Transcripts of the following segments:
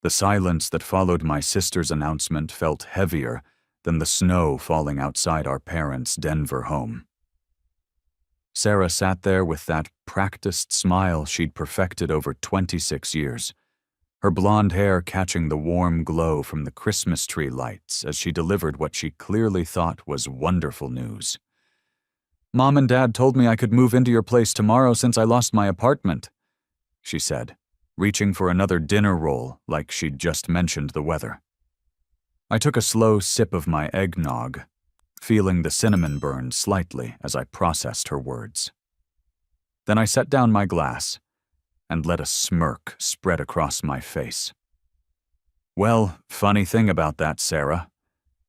The silence that followed my sister's announcement felt heavier than the snow falling outside our parents' Denver home. Sarah sat there with that practiced smile she'd perfected over 26 years, her blonde hair catching the warm glow from the Christmas tree lights as she delivered what she clearly thought was wonderful news. "Mom and Dad told me I could move into your place tomorrow since I lost my apartment," she said, reaching for another dinner roll like she'd just mentioned the weather. I took a slow sip of my eggnog, feeling the cinnamon burn slightly as I processed her words. Then I set down my glass and let a smirk spread across my face. "Well, funny thing about that, Sarah.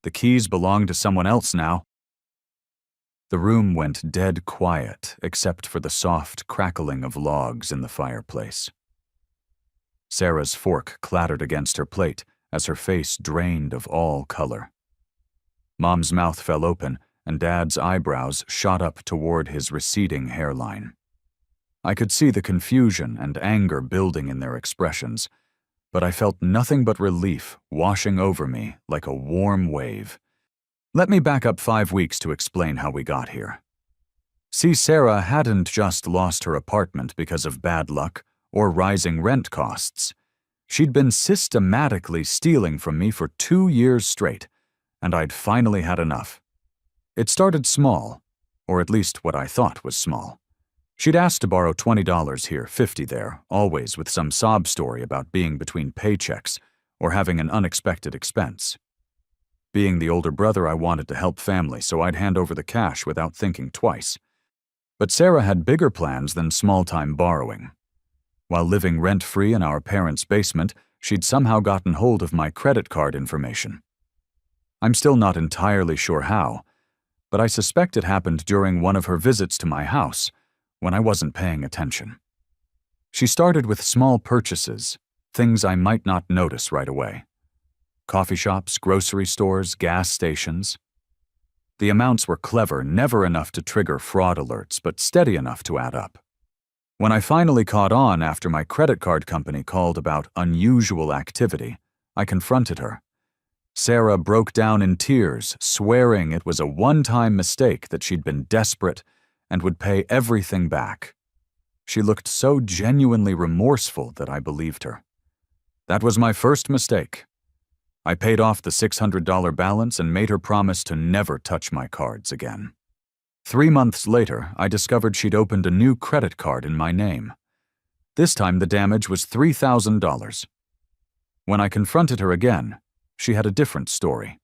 The keys belong to someone else now." The room went dead quiet except for the soft crackling of logs in the fireplace. Sarah's fork clattered against her plate as her face drained of all color. Mom's mouth fell open and Dad's eyebrows shot up toward his receding hairline. I could see the confusion and anger building in their expressions, but I felt nothing but relief washing over me like a warm wave. Let me back up 5 weeks to explain how we got here. See, Sarah hadn't just lost her apartment because of bad luck or rising rent costs. She'd been systematically stealing from me for 2 years straight, and I'd finally had enough. It started small, or at least what I thought was small. She'd asked to borrow $20 here, $50 there, always with some sob story about being between paychecks or having an unexpected expense. Being the older brother, I wanted to help family, so I'd hand over the cash without thinking twice. But Sarah had bigger plans than small-time borrowing. While living rent-free in our parents' basement, she'd somehow gotten hold of my credit card information. I'm still not entirely sure how, but I suspect it happened during one of her visits to my house, when I wasn't paying attention. She started with small purchases, things I might not notice right away. Coffee shops, grocery stores, gas stations. The amounts were clever, never enough to trigger fraud alerts, but steady enough to add up. When I finally caught on after my credit card company called about unusual activity, I confronted her. Sarah broke down in tears, swearing it was a one-time mistake, that she'd been desperate and would pay everything back. She looked so genuinely remorseful that I believed her. That was my first mistake. I paid off the $600 balance and made her promise to never touch my cards again. 3 months later, I discovered she'd opened a new credit card in my name. This time the damage was $3,000. When I confronted her again, she had a different story.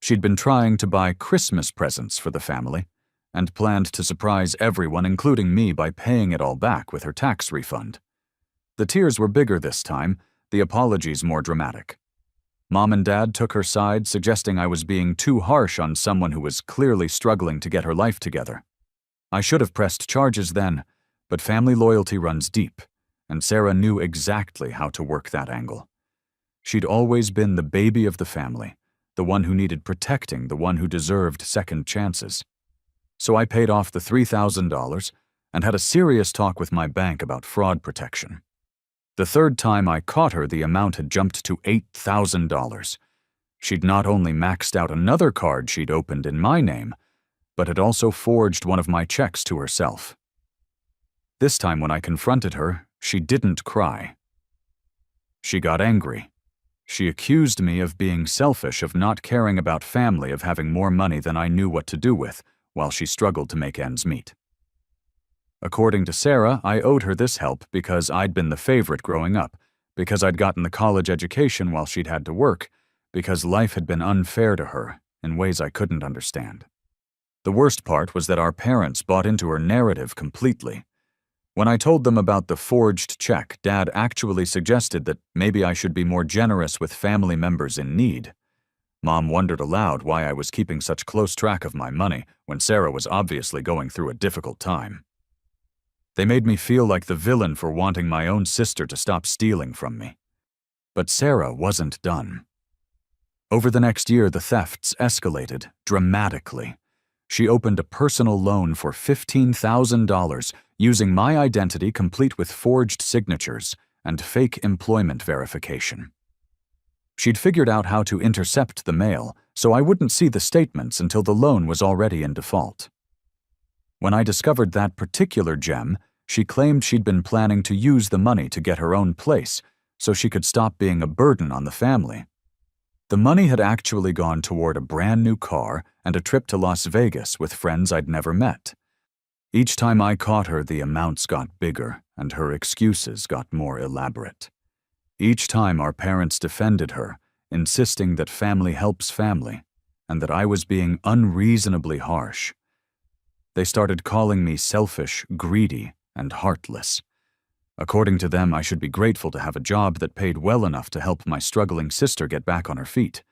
She'd been trying to buy Christmas presents for the family and planned to surprise everyone, including me, by paying it all back with her tax refund. The tears were bigger this time, the apologies more dramatic. Mom and Dad took her side, suggesting I was being too harsh on someone who was clearly struggling to get her life together. I should have pressed charges then, but family loyalty runs deep, and Sarah knew exactly how to work that angle. She'd always been the baby of the family, the one who needed protecting, the one who deserved second chances. So I paid off the $3,000 and had a serious talk with my bank about fraud protection. The third time I caught her, the amount had jumped to $8,000. She'd not only maxed out another card she'd opened in my name, but had also forged one of my checks to herself. This time when I confronted her, she didn't cry. She got angry. She accused me of being selfish, of not caring about family, of having more money than I knew what to do with, while she struggled to make ends meet. According to Sarah, I owed her this help because I'd been the favorite growing up, because I'd gotten the college education while she'd had to work, because life had been unfair to her in ways I couldn't understand. The worst part was that our parents bought into her narrative completely. When I told them about the forged check, Dad actually suggested that maybe I should be more generous with family members in need. Mom wondered aloud why I was keeping such close track of my money when Sarah was obviously going through a difficult time. They made me feel like the villain for wanting my own sister to stop stealing from me. But Sarah wasn't done. Over the next year, the thefts escalated dramatically. She opened a personal loan for $15,000 using my identity complete with forged signatures and fake employment verification. She'd figured out how to intercept the mail, so I wouldn't see the statements until the loan was already in default. When I discovered that particular gem, she claimed she'd been planning to use the money to get her own place, so she could stop being a burden on the family. The money had actually gone toward a brand new car and a trip to Las Vegas with friends I'd never met. Each time I caught her, the amounts got bigger and her excuses got more elaborate. Each time our parents defended her, insisting that family helps family and that I was being unreasonably harsh. They started calling me selfish, greedy, and heartless. According to them, I should be grateful to have a job that paid well enough to help my struggling sister get back on her feet.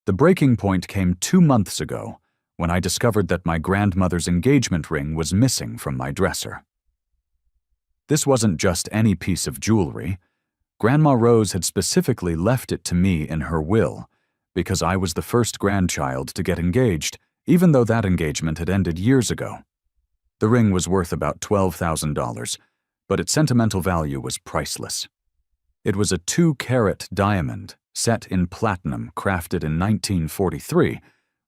The breaking point came 2 months ago, when I discovered that my grandmother's engagement ring was missing from my dresser. This wasn't just any piece of jewelry. Grandma Rose had specifically left it to me in her will, because I was the first grandchild to get engaged, even though that engagement had ended years ago. The ring was worth about $12,000, but its sentimental value was priceless. It was a 2-carat diamond set in platinum crafted in 1943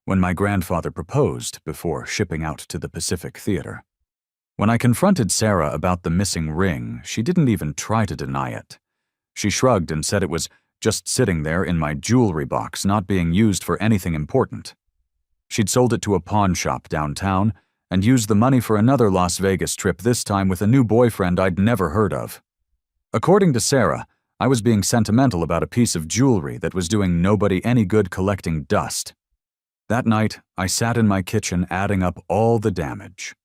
when my grandfather proposed before shipping out to the Pacific Theater. When I confronted Sarah about the missing ring, she didn't even try to deny it. She shrugged and said it was just sitting there in my jewelry box, not being used for anything important. She'd sold it to a pawn shop downtown and used the money for another Las Vegas trip, this time with a new boyfriend I'd never heard of. According to Sarah, I was being sentimental about a piece of jewelry that was doing nobody any good collecting dust. That night, I sat in my kitchen adding up all the damage.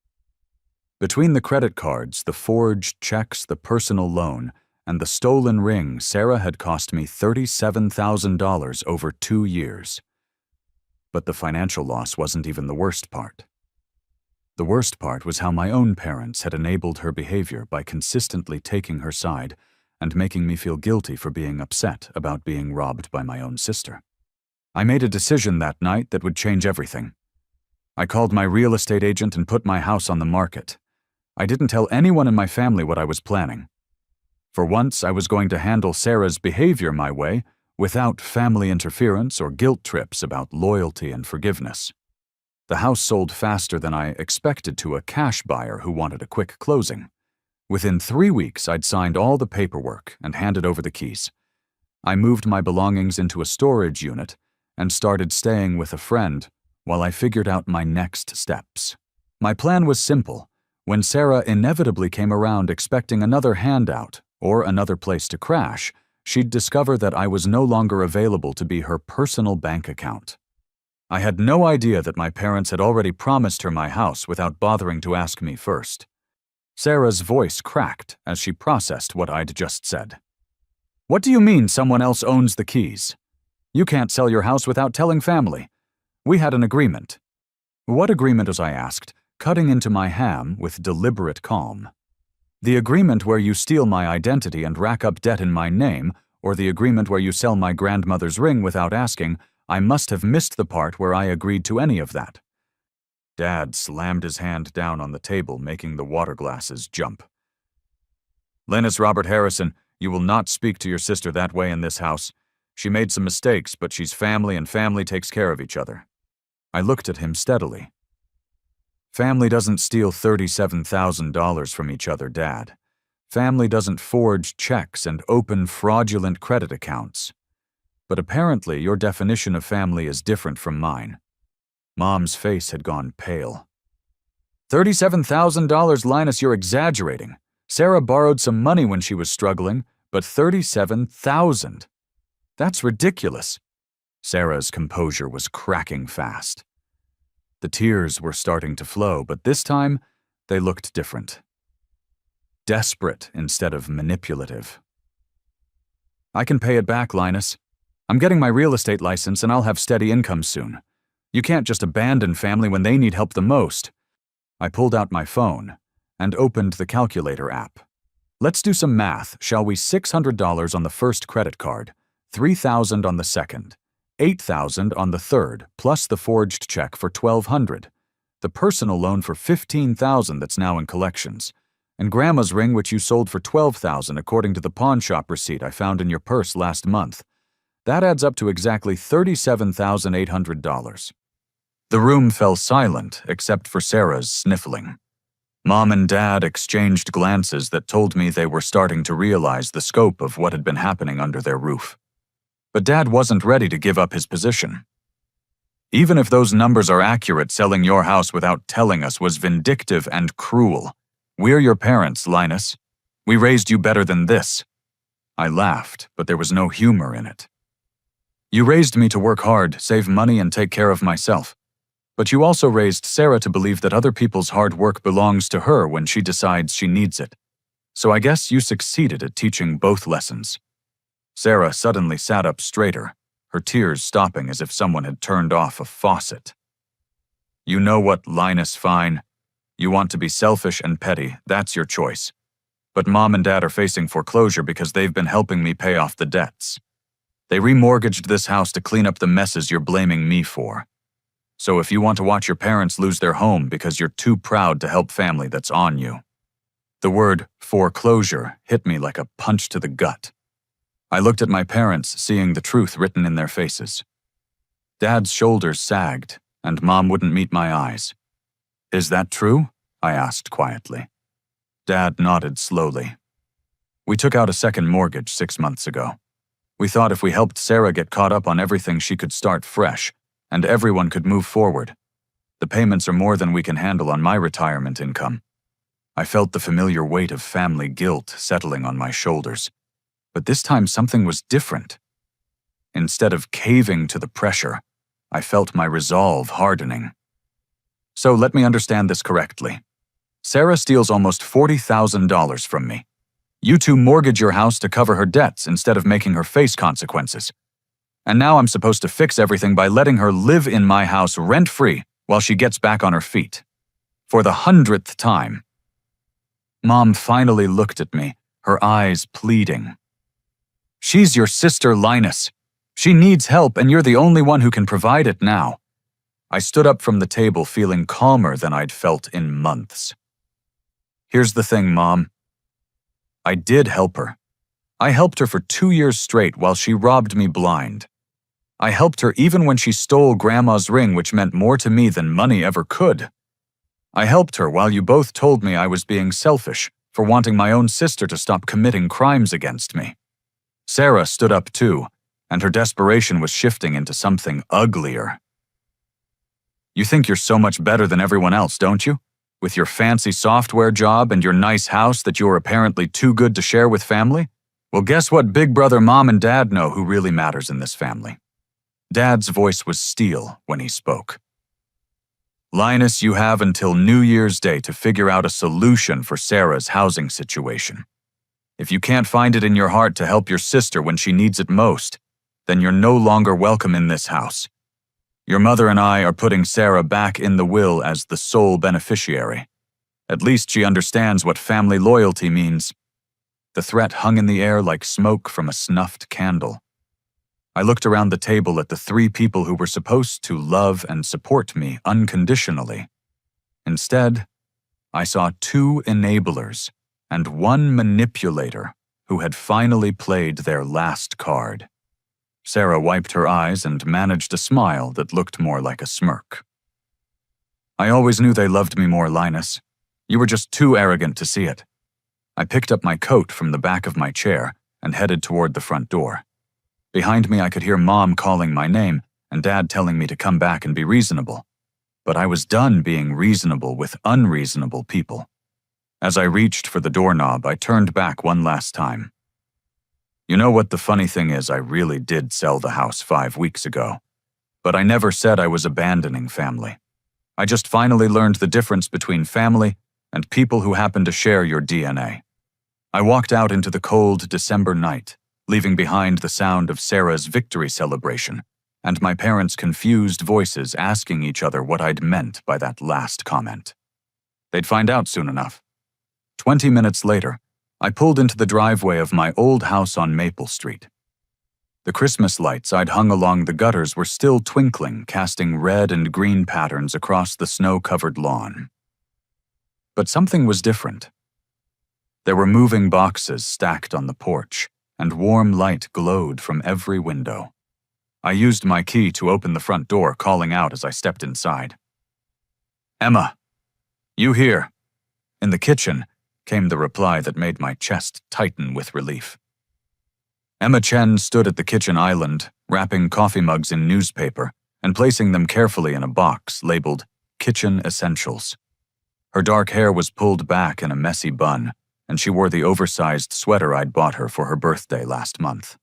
Between the credit cards, the forged checks, the personal loan, and the stolen ring, Sarah had cost me $37,000 over 2 years. But the financial loss wasn't even the worst part. The worst part was how my own parents had enabled her behavior by consistently taking her side and making me feel guilty for being upset about being robbed by my own sister. I made a decision that night that would change everything. I called my real estate agent and put my house on the market. I didn't tell anyone in my family what I was planning. For once, I was going to handle Sarah's behavior my way, without family interference or guilt trips about loyalty and forgiveness. The house sold faster than I expected to a cash buyer who wanted a quick closing. Within 3 weeks, I'd signed all the paperwork and handed over the keys. I moved my belongings into a storage unit and started staying with a friend while I figured out my next steps. My plan was simple. When Sarah inevitably came around expecting another handout or another place to crash, she'd discover that I was no longer available to be her personal bank account. I had no idea that my parents had already promised her my house without bothering to ask me first. Sarah's voice cracked as she processed what I'd just said. "What do you mean someone else owns the keys? You can't sell your house without telling family. We had an agreement." "What agreement?" as I asked, cutting into my ham with deliberate calm. "The agreement where you steal my identity and rack up debt in my name, or the agreement where you sell my grandmother's ring without asking? I must have missed the part where I agreed to any of that." Dad slammed his hand down on the table, making the water glasses jump. "Linus Robert Harrison, you will not speak to your sister that way in this house. She made some mistakes, but she's family and family takes care of each other." I looked at him steadily. "Family doesn't steal $37,000 from each other, Dad. Family doesn't forge checks and open fraudulent credit accounts. But apparently your definition of family is different from mine." Mom's face had gone pale. $37,000, Linus, you're exaggerating. Sarah borrowed some money when she was struggling, but $37,000. That's ridiculous. Sarah's composure was cracking fast. The tears were starting to flow, but this time they looked different. Desperate instead of manipulative. "I can pay it back, Linus. I'm getting my real estate license and I'll have steady income soon. You can't just abandon family when they need help the most." I pulled out my phone and opened the calculator app. "Let's do some math, shall we? $600 on the first credit card, $3,000 on the second, $8,000 on the third, plus the forged check for $1,200, the personal loan for $15,000 that's now in collections, and Grandma's ring which you sold for $12,000 according to the pawn shop receipt I found in your purse last month. That adds up to exactly $37,800. The room fell silent except for Sarah's sniffling. Mom and Dad exchanged glances that told me they were starting to realize the scope of what had been happening under their roof. But Dad wasn't ready to give up his position. Even if those numbers are accurate, selling your house without telling us was vindictive and cruel. We're your parents, Linus. We raised you better than this. I laughed, but there was no humor in it. You raised me to work hard, save money, and take care of myself. But you also raised Sarah to believe that other people's hard work belongs to her when she decides she needs it. So I guess you succeeded at teaching both lessons. Sarah suddenly sat up straighter, her tears stopping as if someone had turned off a faucet. You know what, Linus, fine. You want to be selfish and petty, that's your choice. But Mom and Dad are facing foreclosure because they've been helping me pay off the debts. They remortgaged this house to clean up the messes you're blaming me for. So if you want to watch your parents lose their home because you're too proud to help family, that's on you. The word foreclosure hit me like a punch to the gut. I looked at my parents, seeing the truth written in their faces. Dad's shoulders sagged, and Mom wouldn't meet my eyes. Is that true? I asked quietly. Dad nodded slowly. We took out a second mortgage 6 months ago. We thought if we helped Sarah get caught up on everything, she could start fresh, and everyone could move forward. The payments are more than we can handle on my retirement income. I felt the familiar weight of family guilt settling on my shoulders. But this time something was different. Instead of caving to the pressure, I felt my resolve hardening. So let me understand this correctly. Sarah steals almost $40,000 from me. You two mortgage your house to cover her debts instead of making her face consequences. And now I'm supposed to fix everything by letting her live in my house rent-free while she gets back on her feet. For the 100th time. Mom finally looked at me, her eyes pleading. She's your sister, Linus. She needs help, and you're the only one who can provide it now. I stood up from the table feeling calmer than I'd felt in months. Here's the thing, Mom. I did help her. I helped her for 2 years straight while she robbed me blind. I helped her even when she stole Grandma's ring, which meant more to me than money ever could. I helped her while you both told me I was being selfish for wanting my own sister to stop committing crimes against me. Sarah stood up too, and her desperation was shifting into something uglier. You think you're so much better than everyone else, don't you? With your fancy software job and your nice house that you're apparently too good to share with family? Well, guess what Big Brother, Mom, and Dad know who really matters in this family. Dad's voice was steel when he spoke. Linus, you have until New Year's Day to figure out a solution for Sarah's housing situation. If you can't find it in your heart to help your sister when she needs it most, then you're no longer welcome in this house. Your mother and I are putting Sarah back in the will as the sole beneficiary. At least she understands what family loyalty means. The threat hung in the air like smoke from a snuffed candle. I looked around the table at the 3 people who were supposed to love and support me unconditionally. Instead, I saw 2 enablers and 1 manipulator who had finally played their last card. Sarah wiped her eyes and managed a smile that looked more like a smirk. I always knew they loved me more, Linus. You were just too arrogant to see it. I picked up my coat from the back of my chair and headed toward the front door. Behind me, I could hear Mom calling my name and Dad telling me to come back and be reasonable. But I was done being reasonable with unreasonable people. As I reached for the doorknob, I turned back one last time. You know what the funny thing is, I really did sell the house 5 weeks ago. But I never said I was abandoning family. I just finally learned the difference between family and people who happen to share your DNA. I walked out into the cold December night, leaving behind the sound of Sarah's victory celebration and my parents' confused voices asking each other what I'd meant by that last comment. They'd find out soon enough. 20 minutes later, I pulled into the driveway of my old house on Maple Street. The Christmas lights I'd hung along the gutters were still twinkling, casting red and green patterns across the snow-covered lawn. But something was different. There were moving boxes stacked on the porch, and warm light glowed from every window. I used my key to open the front door, calling out as I stepped inside. "Emma, you here?" In the kitchen came the reply that made my chest tighten with relief. Emma Chen stood at the kitchen island, wrapping coffee mugs in newspaper and placing them carefully in a box labeled Kitchen Essentials. Her dark hair was pulled back in a messy bun, and she wore the oversized sweater I'd bought her for her birthday last month.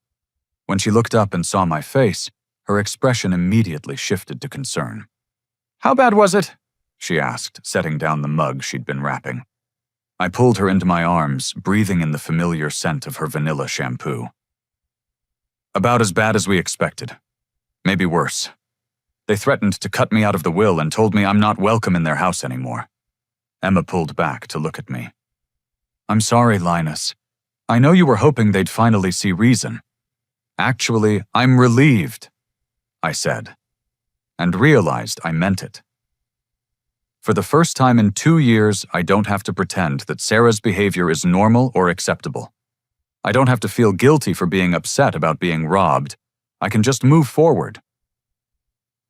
When she looked up and saw my face, her expression immediately shifted to concern. "How bad was it?" she asked, setting down the mug she'd been wrapping. I pulled her into my arms, breathing in the familiar scent of her vanilla shampoo. "About as bad as we expected. Maybe worse. They threatened to cut me out of the will and told me I'm not welcome in their house anymore." Emma pulled back to look at me. "I'm sorry, Linus. I know you were hoping they'd finally see reason. Actually, I'm relieved," I said, and realized I meant it. For the first time in 2 years, I don't have to pretend that Sarah's behavior is normal or acceptable. I don't have to feel guilty for being upset about being robbed. I can just move forward.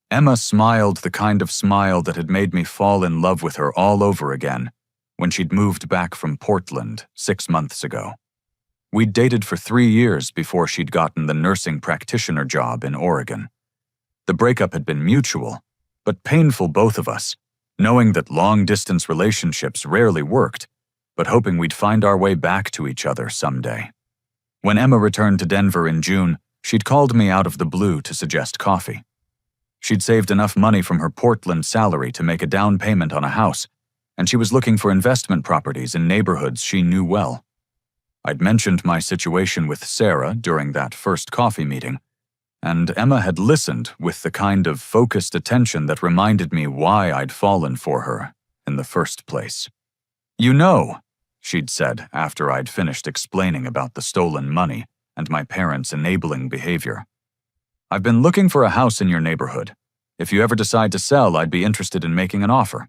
Emma smiled the kind of smile that had made me fall in love with her all over again when she'd moved back from Portland 6 months ago. We'd dated for 3 years before she'd gotten the nursing practitioner job in Oregon. The breakup had been mutual, but painful both of us, knowing that long-distance relationships rarely worked, but hoping we'd find our way back to each other someday. When Emma returned to Denver in June, she'd called me out of the blue to suggest coffee. She'd saved enough money from her Portland salary to make a down payment on a house, and she was looking for investment properties in neighborhoods she knew well. I'd mentioned my situation with Sarah during that first coffee meeting, and Emma had listened with the kind of focused attention that reminded me why I'd fallen for her in the first place. "You know," she'd said after I'd finished explaining about the stolen money and my parents' enabling behavior, "I've been looking for a house in your neighborhood. If you ever decide to sell, I'd be interested in making an offer."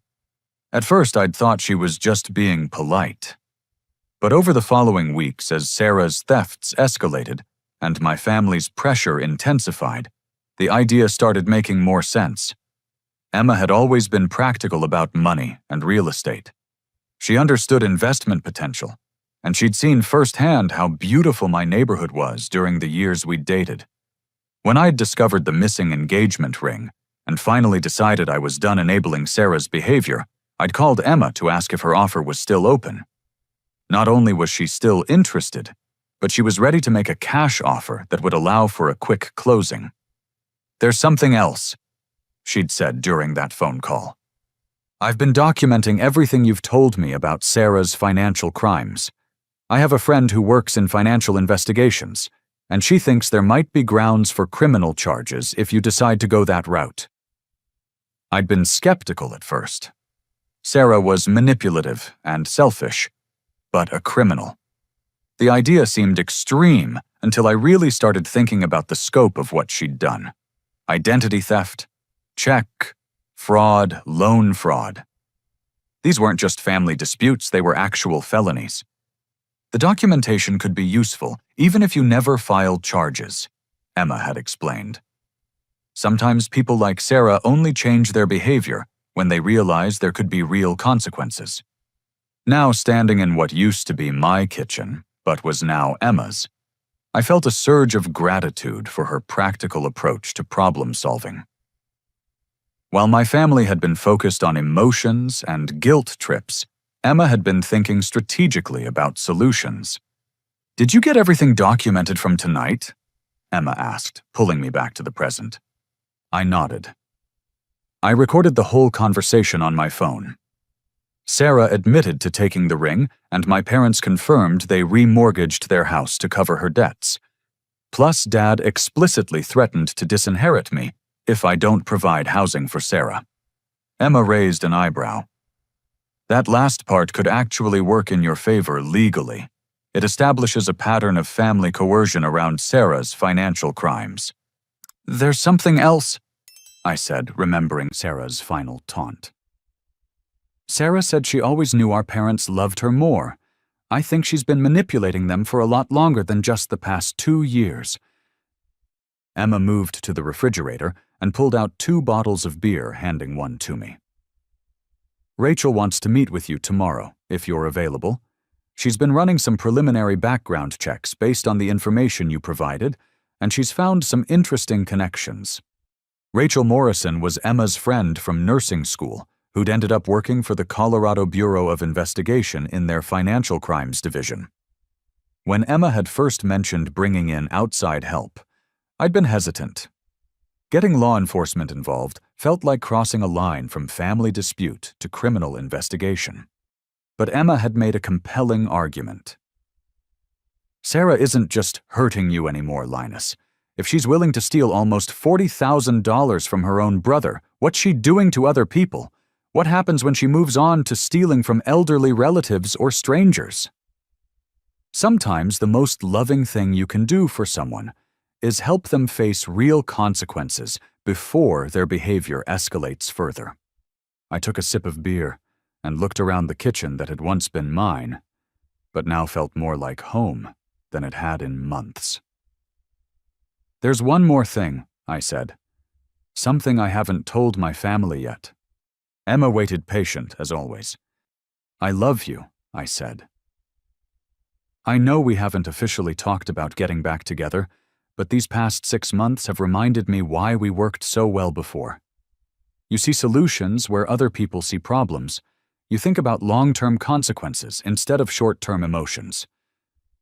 At first, I'd thought she was just being polite. But over the following weeks, as Sarah's thefts escalated and my family's pressure intensified, the idea started making more sense. Emma had always been practical about money and real estate. She understood investment potential, and she'd seen firsthand how beautiful my neighborhood was during the years we'd dated. When I'd discovered the missing engagement ring and finally decided I was done enabling Sarah's behavior, I'd called Emma to ask if her offer was still open. Not only was she still interested, but she was ready to make a cash offer that would allow for a quick closing. "There's something else," she'd said during that phone call. "I've been documenting everything you've told me about Sarah's financial crimes. I have a friend who works in financial investigations, and she thinks there might be grounds for criminal charges if you decide to go that route." I'd been skeptical at first. Sarah was manipulative and selfish, but a criminal. The idea seemed extreme until I really started thinking about the scope of what she'd done. Identity theft, check, fraud, loan fraud. These weren't just family disputes, they were actual felonies. The documentation could be useful, even if you never filed charges, Emma had explained. Sometimes people like Sarah only change their behavior when they realize there could be real consequences. Now standing in what used to be my kitchen, but was now Emma's, I felt a surge of gratitude for her practical approach to problem solving. While my family had been focused on emotions and guilt trips, Emma had been thinking strategically about solutions. "Did you get everything documented from tonight?" Emma asked, pulling me back to the present. I nodded. I recorded the whole conversation on my phone. Sarah admitted to taking the ring, and my parents confirmed they remortgaged their house to cover her debts. Plus, Dad explicitly threatened to disinherit me if I don't provide housing for Sarah. Emma raised an eyebrow. "That last part could actually work in your favor legally. It establishes a pattern of family coercion around Sarah's financial crimes." "There's something else," I said, remembering Sarah's final taunt. "Sarah said she always knew our parents loved her more. I think she's been manipulating them for a lot longer than just the past 2 years. Emma moved to the refrigerator and pulled out 2 bottles of beer, handing one to me. Rachel wants to meet with you tomorrow, if you're available. She's been running some preliminary background checks based on the information you provided, and she's found some interesting connections. Rachel Morrison was Emma's friend from nursing school, who'd ended up working for the Colorado Bureau of Investigation in their financial crimes division. When Emma had first mentioned bringing in outside help, I'd been hesitant. Getting law enforcement involved felt like crossing a line from family dispute to criminal investigation. But Emma had made a compelling argument. Sarah isn't just hurting you anymore, Linus. If she's willing to steal almost $40,000 from her own brother, what's she doing to other people? What happens when she moves on to stealing from elderly relatives or strangers? Sometimes the most loving thing you can do for someone is help them face real consequences before their behavior escalates further. I took a sip of beer and looked around the kitchen that had once been mine, but now felt more like home than it had in months. There's one more thing, I said. Something I haven't told my family yet. Emma waited patient, as always. I love you, I said. I know we haven't officially talked about getting back together, but these past 6 months have reminded me why we worked so well before. You see solutions where other people see problems. You think about long-term consequences instead of short-term emotions.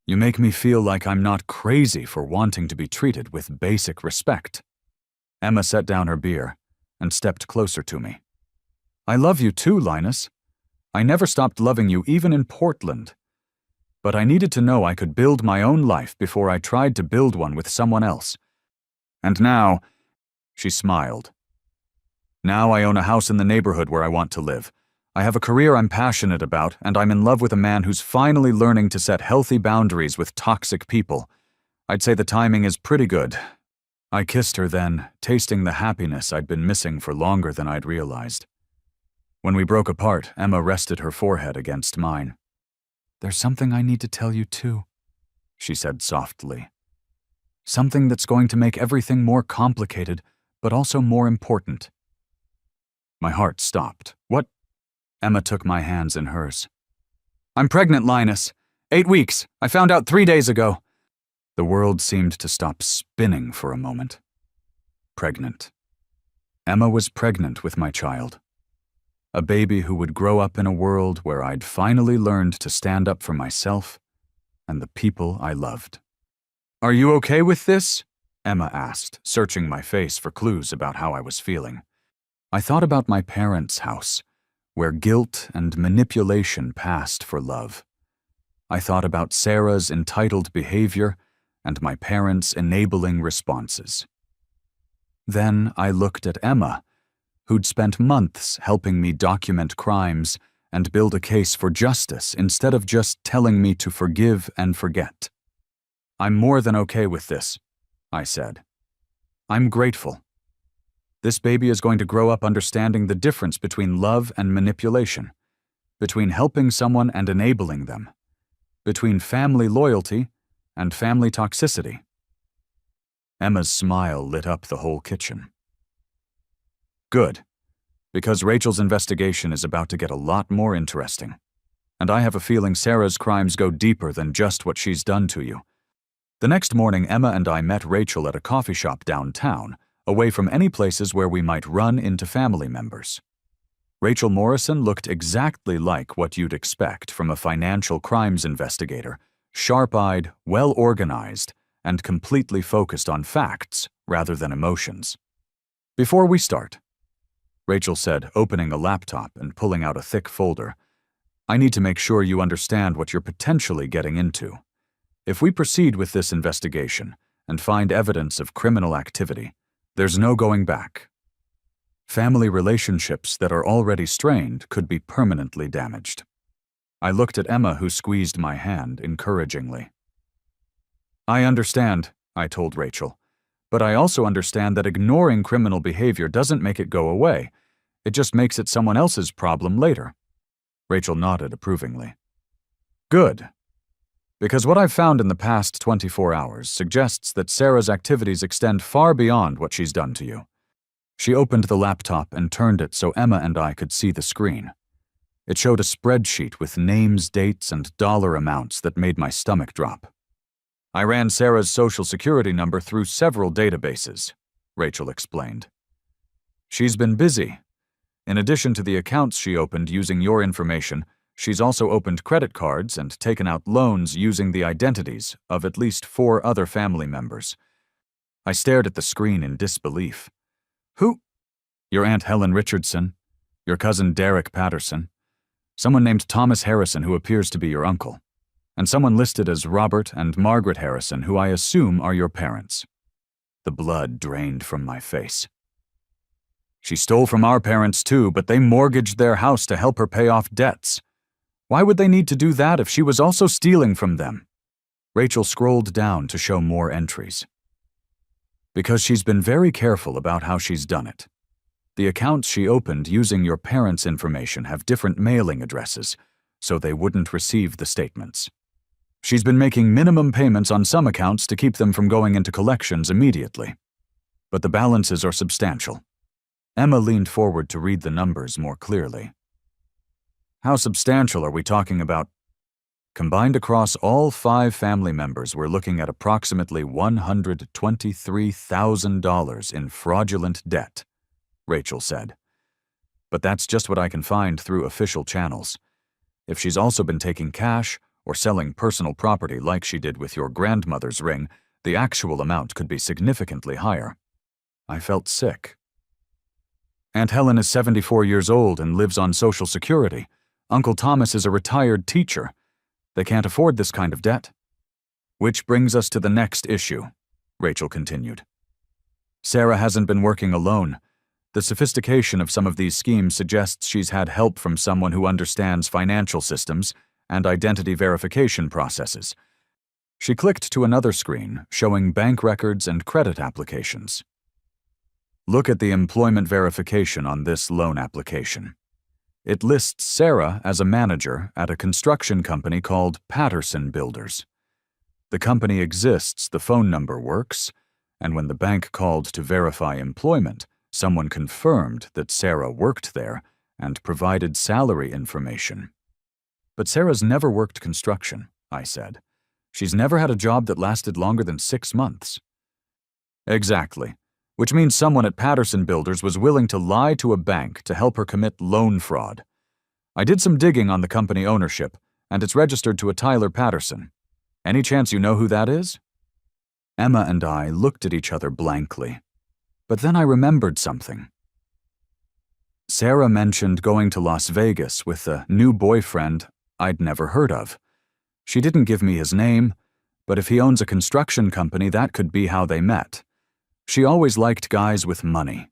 You make me feel like I'm not crazy for wanting to be treated with basic respect. Emma set down her beer and stepped closer to me. I love you too, Linus. I never stopped loving you even in Portland. But I needed to know I could build my own life before I tried to build one with someone else. And now, she smiled. Now I own a house in the neighborhood where I want to live. I have a career I'm passionate about, and I'm in love with a man who's finally learning to set healthy boundaries with toxic people. I'd say the timing is pretty good. I kissed her then, tasting the happiness I'd been missing for longer than I'd realized. When we broke apart, Emma rested her forehead against mine. There's something I need to tell you too, she said softly. Something that's going to make everything more complicated, but also more important. My heart stopped. What? Emma took my hands in hers. I'm pregnant, Linus. 8 weeks. I found out 3 days ago. The world seemed to stop spinning for a moment. Pregnant. Emma was pregnant with my child. A baby who would grow up in a world where I'd finally learned to stand up for myself and the people I loved. Are you okay with this? Emma asked, searching my face for clues about how I was feeling. I thought about my parents' house, where guilt and manipulation passed for love. I thought about Sarah's entitled behavior and my parents' enabling responses. Then I looked at Emma, who'd spent months helping me document crimes and build a case for justice instead of just telling me to forgive and forget. I'm more than okay with this, I said. I'm grateful. This baby is going to grow up understanding the difference between love and manipulation, between helping someone and enabling them, between family loyalty and family toxicity. Emma's smile lit up the whole kitchen. Good, because Rachel's investigation is about to get a lot more interesting, and I have a feeling Sarah's crimes go deeper than just what she's done to you. The next morning, Emma and I met Rachel at a coffee shop downtown, away from any places where we might run into family members. Rachel Morrison looked exactly like what you'd expect from a financial crimes investigator, sharp-eyed, well-organized, and completely focused on facts rather than emotions. Before we start, Rachel said, opening a laptop and pulling out a thick folder, I need to make sure you understand what you're potentially getting into. If we proceed with this investigation and find evidence of criminal activity, there's no going back. Family relationships that are already strained could be permanently damaged. I looked at Emma, who squeezed my hand encouragingly. I understand, I told Rachel, but I also understand that ignoring criminal behavior doesn't make it go away. It just makes it someone else's problem later. Rachel nodded approvingly. Good. Because what I've found in the past 24 hours suggests that Sarah's activities extend far beyond what she's done to you. She opened the laptop and turned it so Emma and I could see the screen. It showed a spreadsheet with names, dates, and dollar amounts that made my stomach drop. I ran Sarah's social security number through several databases, Rachel explained. She's been busy. In addition to the accounts she opened using your information, she's also opened credit cards and taken out loans using the identities of at least 4 other family members. I stared at the screen in disbelief. Who? Your Aunt Helen Richardson, your cousin Derek Patterson, someone named Thomas Harrison who appears to be your uncle, and someone listed as Robert and Margaret Harrison who I assume are your parents. The blood drained from my face. She stole from our parents too, but they mortgaged their house to help her pay off debts. Why would they need to do that if she was also stealing from them? Rachel scrolled down to show more entries. Because she's been very careful about how she's done it. The accounts she opened using your parents' information have different mailing addresses, so they wouldn't receive the statements. She's been making minimum payments on some accounts to keep them from going into collections immediately. But the balances are substantial. Emma leaned forward to read the numbers more clearly. How substantial are we talking about? Combined across all 5 family members, we're looking at approximately $123,000 in fraudulent debt, Rachel said. But that's just what I can find through official channels. If she's also been taking cash or selling personal property like she did with your grandmother's ring, the actual amount could be significantly higher. I felt sick. Aunt Helen is 74 years old and lives on Social Security. Uncle Thomas is a retired teacher. They can't afford this kind of debt. Which brings us to the next issue, Rachel continued. Sarah hasn't been working alone. The sophistication of some of these schemes suggests she's had help from someone who understands financial systems and identity verification processes. She clicked to another screen showing bank records and credit applications. Look at the employment verification on this loan application. It lists Sarah as a manager at a construction company called Patterson Builders. The company exists, the phone number works, and when the bank called to verify employment, someone confirmed that Sarah worked there and provided salary information. But Sarah's never worked construction, I said. She's never had a job that lasted longer than 6 months. Exactly. Which means someone at Patterson Builders was willing to lie to a bank to help her commit loan fraud. I did some digging on the company ownership, and it's registered to a Tyler Patterson. Any chance you know who that is? Emma and I looked at each other blankly. But then I remembered something. Sarah mentioned going to Las Vegas with a new boyfriend I'd never heard of. She didn't give me his name, but if he owns a construction company, that could be how they met. She always liked guys with money.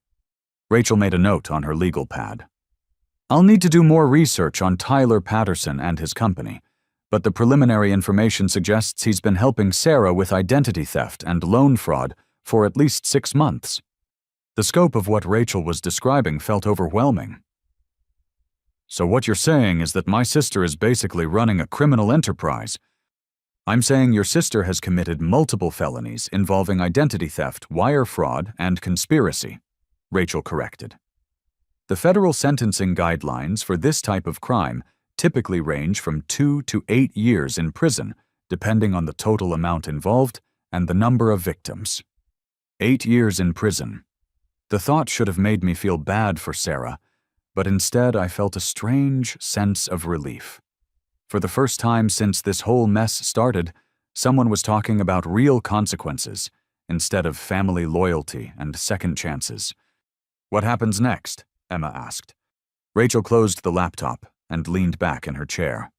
Rachel made a note on her legal pad. I'll need to do more research on Tyler Patterson and his company, but the preliminary information suggests he's been helping Sarah with identity theft and loan fraud for at least 6 months. The scope of what Rachel was describing felt overwhelming. So what you're saying is that my sister is basically running a criminal enterprise. I'm saying your sister has committed multiple felonies involving identity theft, wire fraud, and conspiracy, Rachel corrected. The federal sentencing guidelines for this type of crime typically range from 2 to 8 years in prison, depending on the total amount involved and the number of victims. 8 years in prison. The thought should have made me feel bad for Sarah, but instead I felt a strange sense of relief. For the first time since this whole mess started, someone was talking about real consequences instead of family loyalty and second chances. What happens next? Emma asked. Rachel closed the laptop and leaned back in her chair.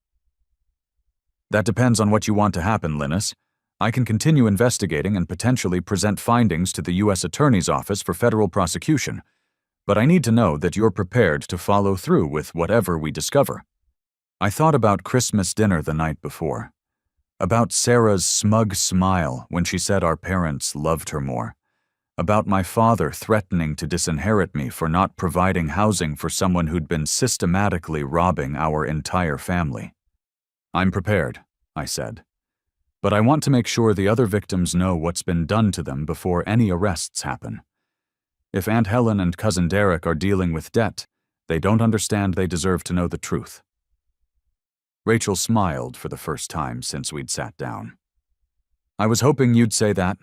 That depends on what you want to happen, Linus. I can continue investigating and potentially present findings to the U.S. Attorney's Office for federal prosecution, but I need to know that you're prepared to follow through with whatever we discover. I thought about Christmas dinner the night before, about Sarah's smug smile when she said our parents loved her more, about my father threatening to disinherit me for not providing housing for someone who'd been systematically robbing our entire family. I'm prepared, I said. But I want to make sure the other victims know what's been done to them before any arrests happen. If Aunt Helen and Cousin Derek are dealing with debt, they don't understand they deserve to know the truth." Rachel smiled for the first time since we'd sat down. "I was hoping you'd say that.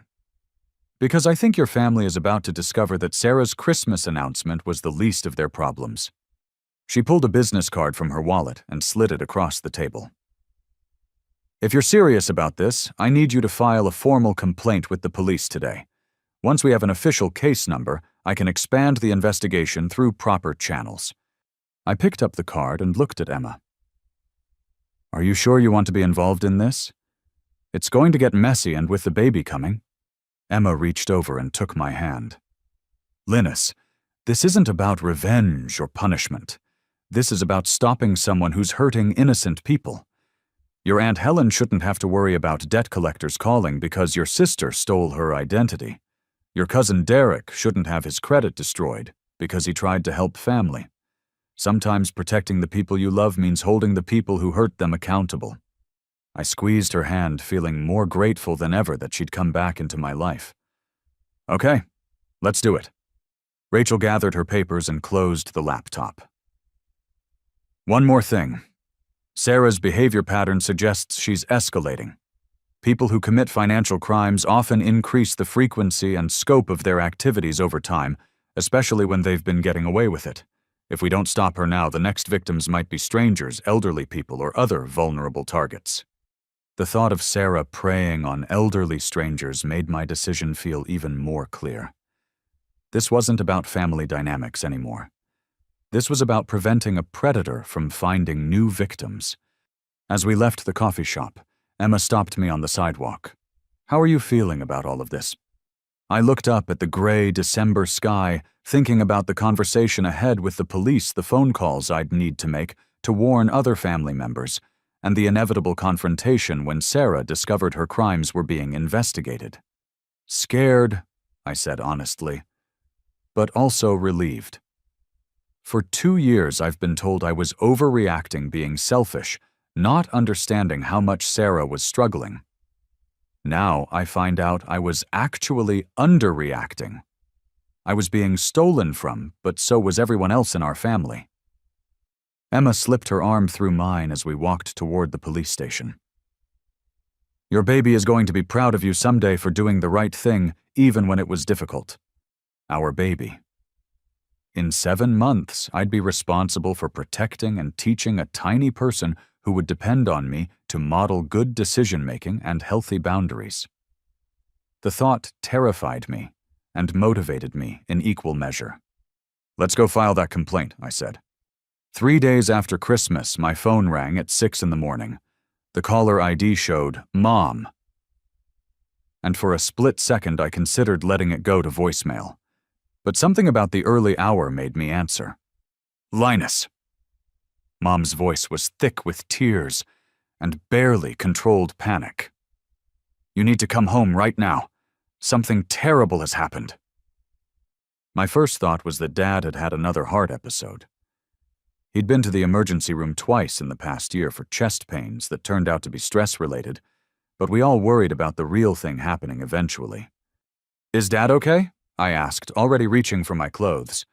Because I think your family is about to discover that Sarah's Christmas announcement was the least of their problems." She pulled a business card from her wallet and slid it across the table. "If you're serious about this, I need you to file a formal complaint with the police today. Once we have an official case number, I can expand the investigation through proper channels." I picked up the card and looked at Emma. "Are you sure you want to be involved in this? It's going to get messy, and with the baby coming." Emma reached over and took my hand. "Linus, this isn't about revenge or punishment. This is about stopping someone who's hurting innocent people. Your Aunt Helen shouldn't have to worry about debt collectors calling because your sister stole her identity. Your cousin Derek shouldn't have his credit destroyed because he tried to help family. Sometimes protecting the people you love means holding the people who hurt them accountable." I squeezed her hand, feeling more grateful than ever that she'd come back into my life. "Okay, let's do it." Rachel gathered her papers and closed the laptop. "One more thing. Sarah's behavior pattern suggests she's escalating. People who commit financial crimes often increase the frequency and scope of their activities over time, especially when they've been getting away with it. If we don't stop her now, the next victims might be strangers, elderly people, or other vulnerable targets." The thought of Sarah preying on elderly strangers made my decision feel even more clear. This wasn't about family dynamics anymore. This was about preventing a predator from finding new victims. As we left the coffee shop, Emma stopped me on the sidewalk. "How are you feeling about all of this?" I looked up at the gray December sky, thinking about the conversation ahead with the police, the phone calls I'd need to make to warn other family members, and the inevitable confrontation when Sarah discovered her crimes were being investigated. "Scared," I said honestly, "but also relieved. For 2 years I've been told I was overreacting, being selfish, not understanding how much Sarah was struggling. Now I find out I was actually underreacting. I was being stolen from, but so was everyone else in our family." Emma slipped her arm through mine as we walked toward the police station. "Your baby is going to be proud of you someday for doing the right thing, even when it was difficult." Our baby. In 7 months, I'd be responsible for protecting and teaching a tiny person who would depend on me to model good decision-making and healthy boundaries. The thought terrified me and motivated me in equal measure. "Let's go file that complaint," I said. 3 days after Christmas, my phone rang at 6 in the morning. The caller ID showed Mom. And for a split second, I considered letting it go to voicemail. But something about the early hour made me answer. "Linus." Mom's voice was thick with tears and barely controlled panic. "You need to come home right now. Something terrible has happened." My first thought was that Dad had had another heart episode. He'd been to the emergency room twice in the past year for chest pains that turned out to be stress-related, but we all worried about the real thing happening eventually. "Is Dad okay?" I asked, already reaching for my clothes.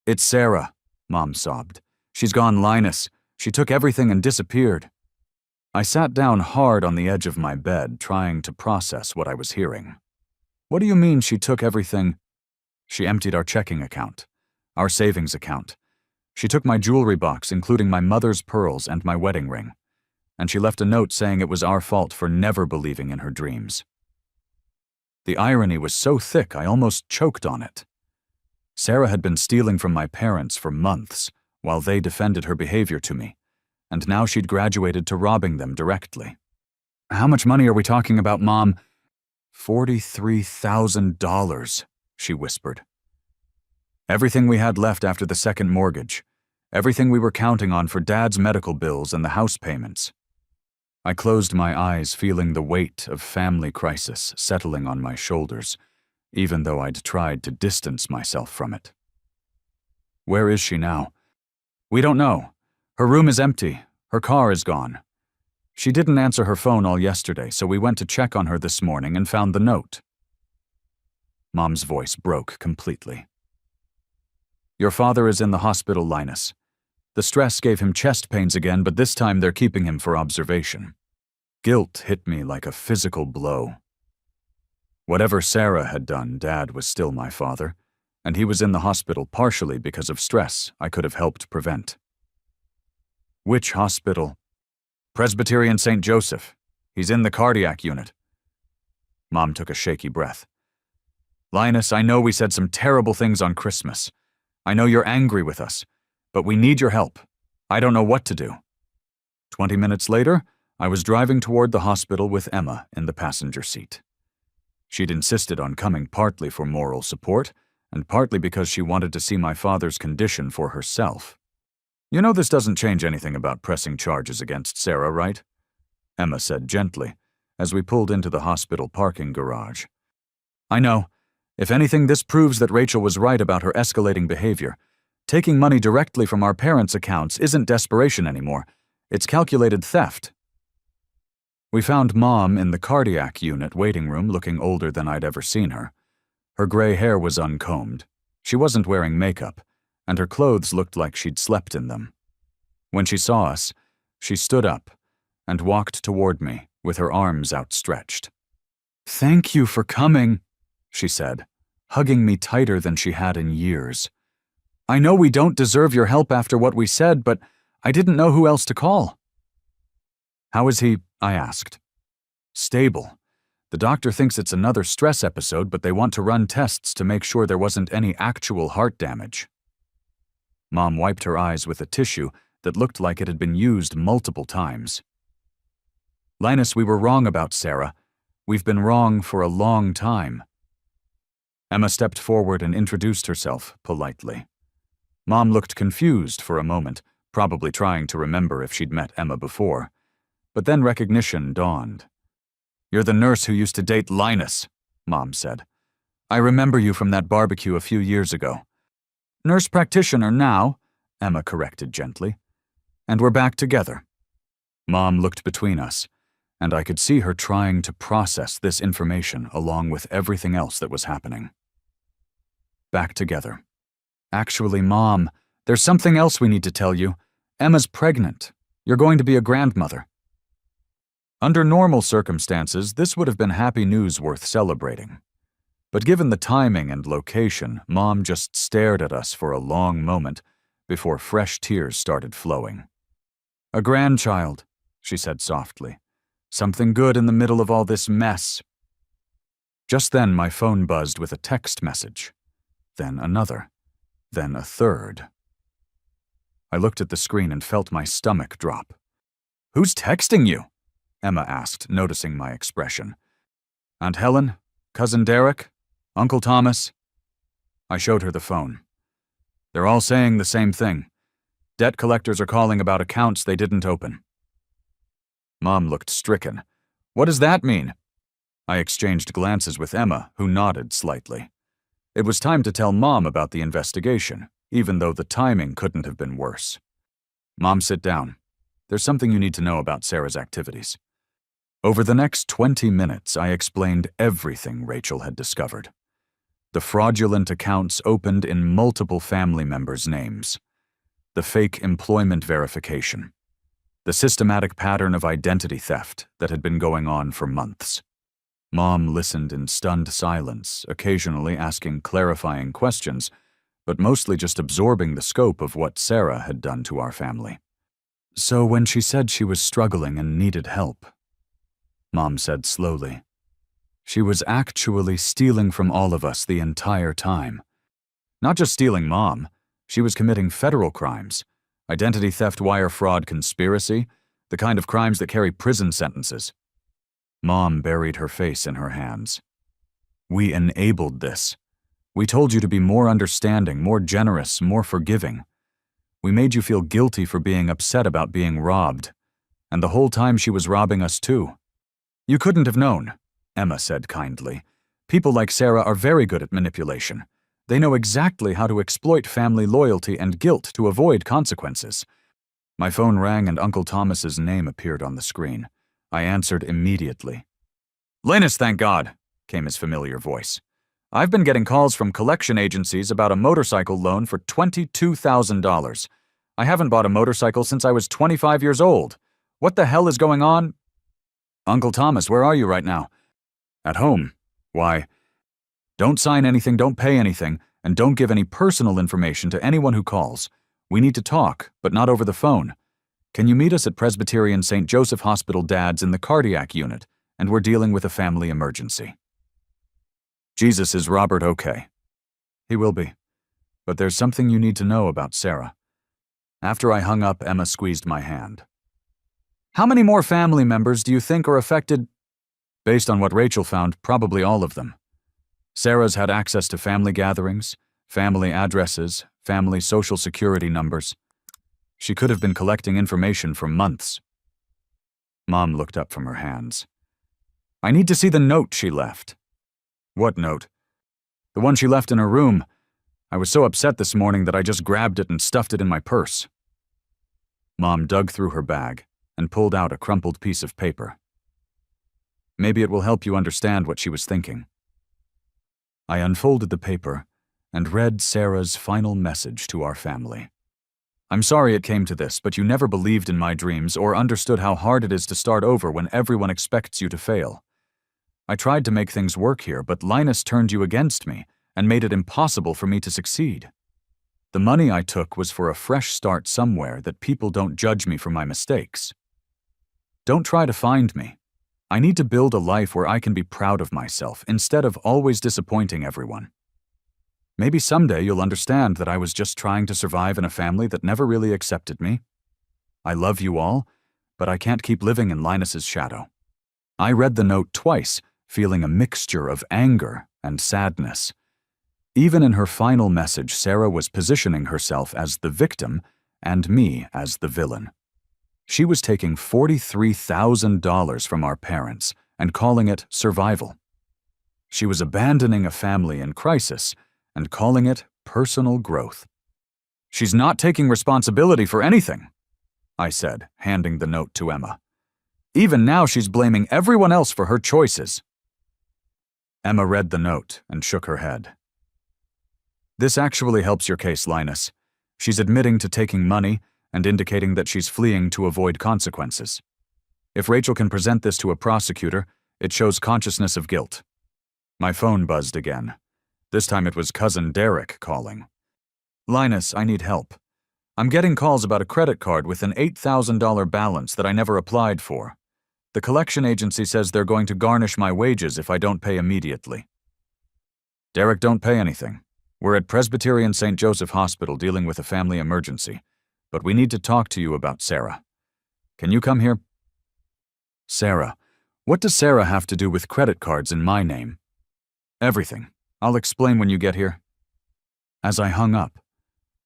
"It's Sarah," Mom sobbed. "She's gone Linus. She took everything and disappeared." I sat down hard on the edge of my bed, trying to process what I was hearing. "What do you mean she took everything?" "She emptied our checking account, our savings account. She took my jewelry box, including my mother's pearls and my wedding ring. And she left a note saying it was our fault for never believing in her dreams." The irony was so thick I almost choked on it. Sarah had been stealing from my parents for months, while they defended her behavior to me, and now she'd graduated to robbing them directly. "How much money are we talking about, Mom?" $43,000, she whispered. "Everything we had left after the second mortgage. Everything we were counting on for Dad's medical bills and the house payments." I closed my eyes, feeling the weight of family crisis settling on my shoulders, even though I'd tried to distance myself from it. "Where is she now?" "We don't know. Her room is empty. Her car is gone. She didn't answer her phone all yesterday, so we went to check on her this morning and found the note. Mom's voice broke completely. Your father is in the hospital, Linus. The stress gave him chest pains again, but this time they're keeping him for observation. Guilt hit me like a physical blow. Whatever Sarah had done, Dad was still my father, and he was in the hospital partially because of stress I could have helped prevent. Which hospital? Presbyterian St. Joseph. He's in the cardiac unit. Mom took a shaky breath. Linus, I know we said some terrible things on Christmas. I know you're angry with us, but we need your help. I don't know what to do. 20 minutes later, I was driving toward the hospital with Emma in the passenger seat. She'd insisted on coming partly for moral support, and partly because she wanted to see my father's condition for herself. You know this doesn't change anything about pressing charges against Sarah, right? Emma said gently, as we pulled into the hospital parking garage. I know. If anything, this proves that Rachel was right about her escalating behavior. Taking money directly from our parents' accounts isn't desperation anymore. It's calculated theft. We found Mom in the cardiac unit waiting room looking older than I'd ever seen her. Her gray hair was uncombed. She wasn't wearing makeup, and her clothes looked like she'd slept in them. When she saw us, she stood up and walked toward me with her arms outstretched. Thank you for coming, she said, hugging me tighter than she had in years. I know we don't deserve your help after what we said, but I didn't know who else to call. How is he? I asked. Stable. The doctor thinks it's another stress episode, but they want to run tests to make sure there wasn't any actual heart damage. Mom wiped her eyes with a tissue that looked like it had been used multiple times. Linus, we were wrong about Sarah. We've been wrong for a long time. Emma stepped forward and introduced herself politely. Mom looked confused for a moment, probably trying to remember if she'd met Emma before. But then recognition dawned. You're the nurse who used to date Linus, Mom said. I remember you from that barbecue a few years ago. Nurse practitioner now, Emma corrected gently. And we're back together. Mom looked between us, and I could see her trying to process this information along with everything else that was happening. Back together. Actually, Mom, there's something else we need to tell you. Emma's pregnant. You're going to be a grandmother. Under normal circumstances, this would have been happy news worth celebrating. But given the timing and location, Mom just stared at us for a long moment before fresh tears started flowing. A grandchild, she said softly. Something good in the middle of all this mess. Just then, my phone buzzed with a text message. Then another. Then a third. I looked at the screen and felt my stomach drop. Who's texting you? Emma asked, noticing my expression. Aunt Helen? Cousin Derek? Uncle Thomas? I showed her the phone. They're all saying the same thing. Debt collectors are calling about accounts they didn't open. Mom looked stricken. What does that mean? I exchanged glances with Emma, who nodded slightly. It was time to tell Mom about the investigation, even though the timing couldn't have been worse. Mom, sit down. There's something you need to know about Sarah's activities. Over the next 20 minutes, I explained everything Rachel had discovered. The fraudulent accounts opened in multiple family members' names. The fake employment verification. The systematic pattern of identity theft that had been going on for months. Mom listened in stunned silence, occasionally asking clarifying questions, but mostly just absorbing the scope of what Sarah had done to our family. So when she said she was struggling and needed help, Mom said slowly, she was actually stealing from all of us the entire time. Not just stealing, Mom. She was committing federal crimes. Identity theft, wire fraud, conspiracy, the kind of crimes that carry prison sentences. Mom buried her face in her hands. We enabled this. We told you to be more understanding, more generous, more forgiving. We made you feel guilty for being upset about being robbed. And the whole time she was robbing us too. You couldn't have known, Emma said kindly. People like Sarah are very good at manipulation. They know exactly how to exploit family loyalty and guilt to avoid consequences. My phone rang and Uncle Thomas's name appeared on the screen. I answered immediately. "Linus, thank God," came his familiar voice. "I've been getting calls from collection agencies about a motorcycle loan for $22,000. I haven't bought a motorcycle since I was 25 years old. What the hell is going on?" "Uncle Thomas, where are you right now?" "At home." "Why?" "Don't sign anything, don't pay anything, and don't give any personal information to anyone who calls. We need to talk, but not over the phone. Can you meet us at Presbyterian St. Joseph Hospital Dad's in the cardiac unit, and we're dealing with a family emergency." "Jesus, is Robert okay?" "He will be. But there's something you need to know about Sarah." After I hung up, Emma squeezed my hand. "How many more family members do you think are affected?" "Based on what Rachel found, probably all of them. Sarah's had access to family gatherings, family addresses, family social security numbers. She could have been collecting information for months." Mom looked up from her hands. "I need to see the note she left." "What note?" "The one she left in her room. I was so upset this morning that I just grabbed it and stuffed it in my purse." Mom dug through her bag and pulled out a crumpled piece of paper. "Maybe it will help you understand what she was thinking." I unfolded the paper and read Sarah's final message to our family. "I'm sorry it came to this, but you never believed in my dreams or understood how hard it is to start over when everyone expects you to fail. I tried to make things work here, but Linus turned you against me and made it impossible for me to succeed. The money I took was for a fresh start somewhere that people don't judge me for my mistakes. Don't try to find me. I need to build a life where I can be proud of myself instead of always disappointing everyone. Maybe someday you'll understand that I was just trying to survive in a family that never really accepted me. I love you all, but I can't keep living in Linus's shadow." I read the note twice, feeling a mixture of anger and sadness. Even in her final message, Sarah was positioning herself as the victim and me as the villain. She was taking $43,000 from our parents and calling it survival. She was abandoning a family in crisis and calling it personal growth. "She's not taking responsibility for anything," I said, handing the note to Emma. "Even now she's blaming everyone else for her choices." Emma read the note and shook her head. "This actually helps your case, Linus. She's admitting to taking money and indicating that she's fleeing to avoid consequences. If Rachel can present this to a prosecutor, it shows consciousness of guilt." My phone buzzed again. This time it was cousin Derek calling. "Linus, I need help. I'm getting calls about a credit card with an $8,000 balance that I never applied for. The collection agency says they're going to garnish my wages if I don't pay immediately." "Derek, don't pay anything. We're at Presbyterian St. Joseph Hospital dealing with a family emergency, but we need to talk to you about Sarah. Can you come here?" "Sarah? What does Sarah have to do with credit cards in my name?" "Everything. I'll explain when you get here." As I hung up,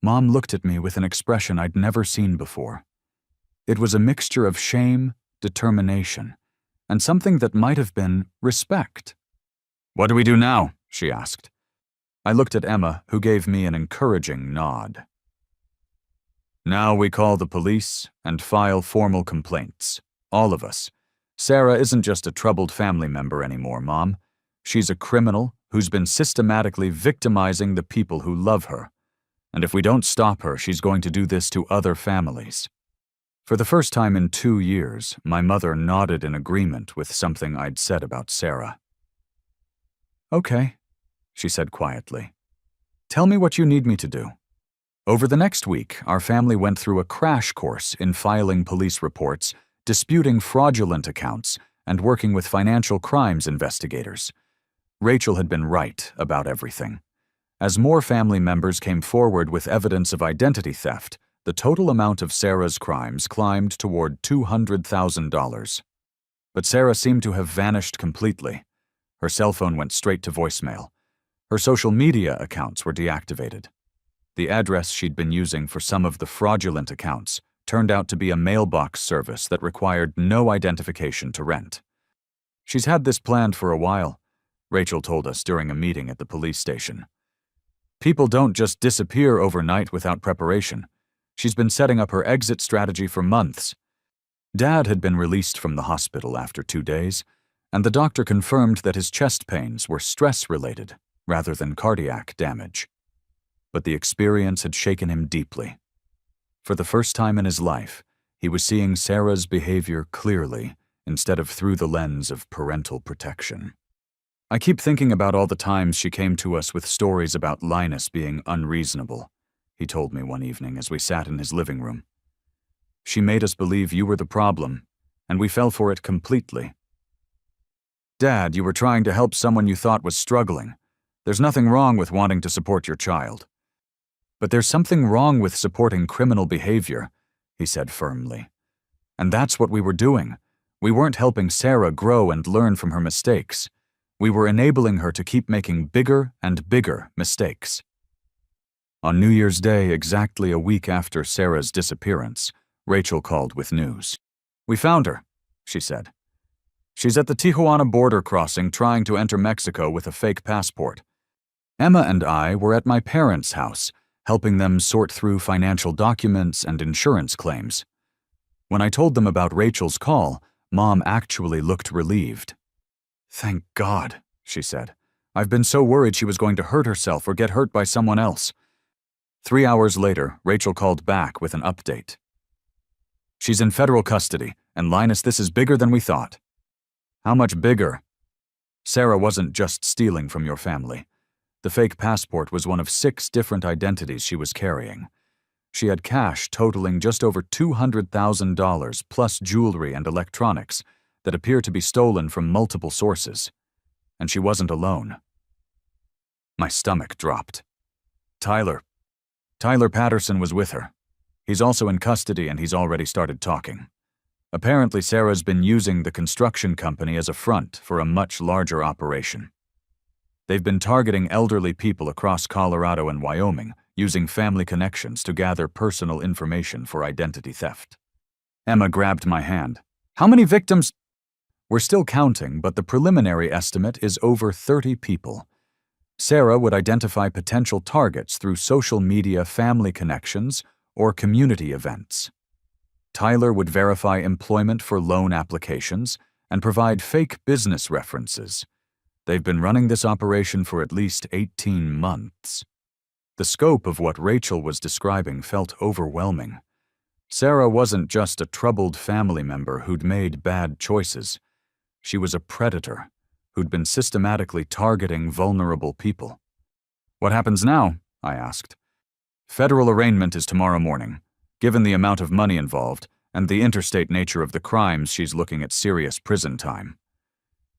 Mom looked at me with an expression I'd never seen before. It was a mixture of shame, determination, and something that might have been respect. "What do we do now?" she asked. I looked at Emma, who gave me an encouraging nod. "Now we call the police and file formal complaints. All of us. Sarah isn't just a troubled family member anymore, Mom. She's a criminal who's been systematically victimizing the people who love her. And if we don't stop her, she's going to do this to other families." For the first time in 2 years, my mother nodded in agreement with something I'd said about Sarah. "Okay," she said quietly. "Tell me what you need me to do." Over the next week, our family went through a crash course in filing police reports, disputing fraudulent accounts, and working with financial crimes investigators. Rachel had been right about everything. As more family members came forward with evidence of identity theft, the total amount of Sarah's crimes climbed toward $200,000. But Sarah seemed to have vanished completely. Her cell phone went straight to voicemail. Her social media accounts were deactivated. The address she'd been using for some of the fraudulent accounts turned out to be a mailbox service that required no identification to rent. "She's had this planned for a while," Rachel told us during a meeting at the police station. "People don't just disappear overnight without preparation. She's been setting up her exit strategy for months. Dad had been released from the hospital after 2 days, and the doctor confirmed that his chest pains were stress-related rather than cardiac damage. But the experience had shaken him deeply. For the first time in his life, he was seeing Sarah's behavior clearly instead of through the lens of parental protection. I keep thinking about all the times she came to us with stories about Linus being unreasonable, he told me one evening as we sat in his living room. She made us believe you were the problem, and we fell for it completely. Dad, you were trying to help someone you thought was struggling. There's nothing wrong with wanting to support your child. But there's something wrong with supporting criminal behavior, he said firmly. And that's what we were doing. We weren't helping Sarah grow and learn from her mistakes. We were enabling her to keep making bigger and bigger mistakes. On New Year's Day, exactly a week after Sarah's disappearance, Rachel called with news. "We found her," she said. "She's at the Tijuana border crossing trying to enter Mexico with a fake passport. Emma and I were at my parents' house, helping them sort through financial documents and insurance claims. When I told them about Rachel's call, Mom actually looked relieved. 'Thank God,' she said. 'I've been so worried she was going to hurt herself or get hurt by someone else.' 3 hours later, Rachel called back with an update. 'She's in federal custody, and Linus, this is bigger than we thought.' 'How much bigger?' 'Sarah wasn't just stealing from your family. The fake passport was one of 6 different identities she was carrying. She had cash totaling just over $200,000 plus jewelry and electronics that appeared to be stolen from multiple sources. And she wasn't alone.' My stomach dropped. Tyler Patterson was with her. He's also in custody and he's already started talking. Apparently Sarah's been using the construction company as a front for a much larger operation. They've been targeting elderly people across Colorado and Wyoming, using family connections to gather personal information for identity theft." Emma grabbed my hand. "How many victims?" "We're still counting, but the preliminary estimate is over 30 people. Sarah would identify potential targets through social media family connections or community events. Tyler would verify employment for loan applications and provide fake business references. They've been running this operation for at least 18 months. The scope of what Rachel was describing felt overwhelming. Sarah wasn't just a troubled family member who'd made bad choices. She was a predator who'd been systematically targeting vulnerable people. "What happens now?" I asked. "Federal arraignment is tomorrow morning. Given the amount of money involved and the interstate nature of the crimes, she's looking at serious prison time.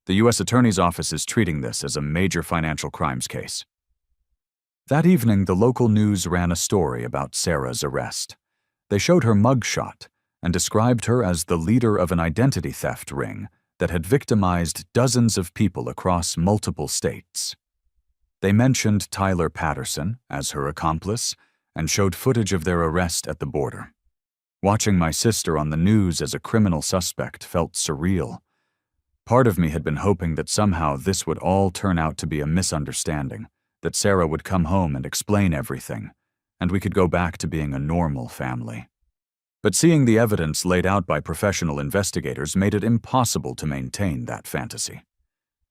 The U.S. Attorney's Office is treating this as a major financial crimes case." That evening, the local news ran a story about Sarah's arrest. They showed her mugshot and described her as the leader of an identity theft ring that had victimized dozens of people across multiple states. They mentioned Tyler Patterson as her accomplice and showed footage of their arrest at the border. Watching my sister on the news as a criminal suspect felt surreal. Part of me had been hoping that somehow this would all turn out to be a misunderstanding, that Sarah would come home and explain everything, and we could go back to being a normal family. But seeing the evidence laid out by professional investigators made it impossible to maintain that fantasy.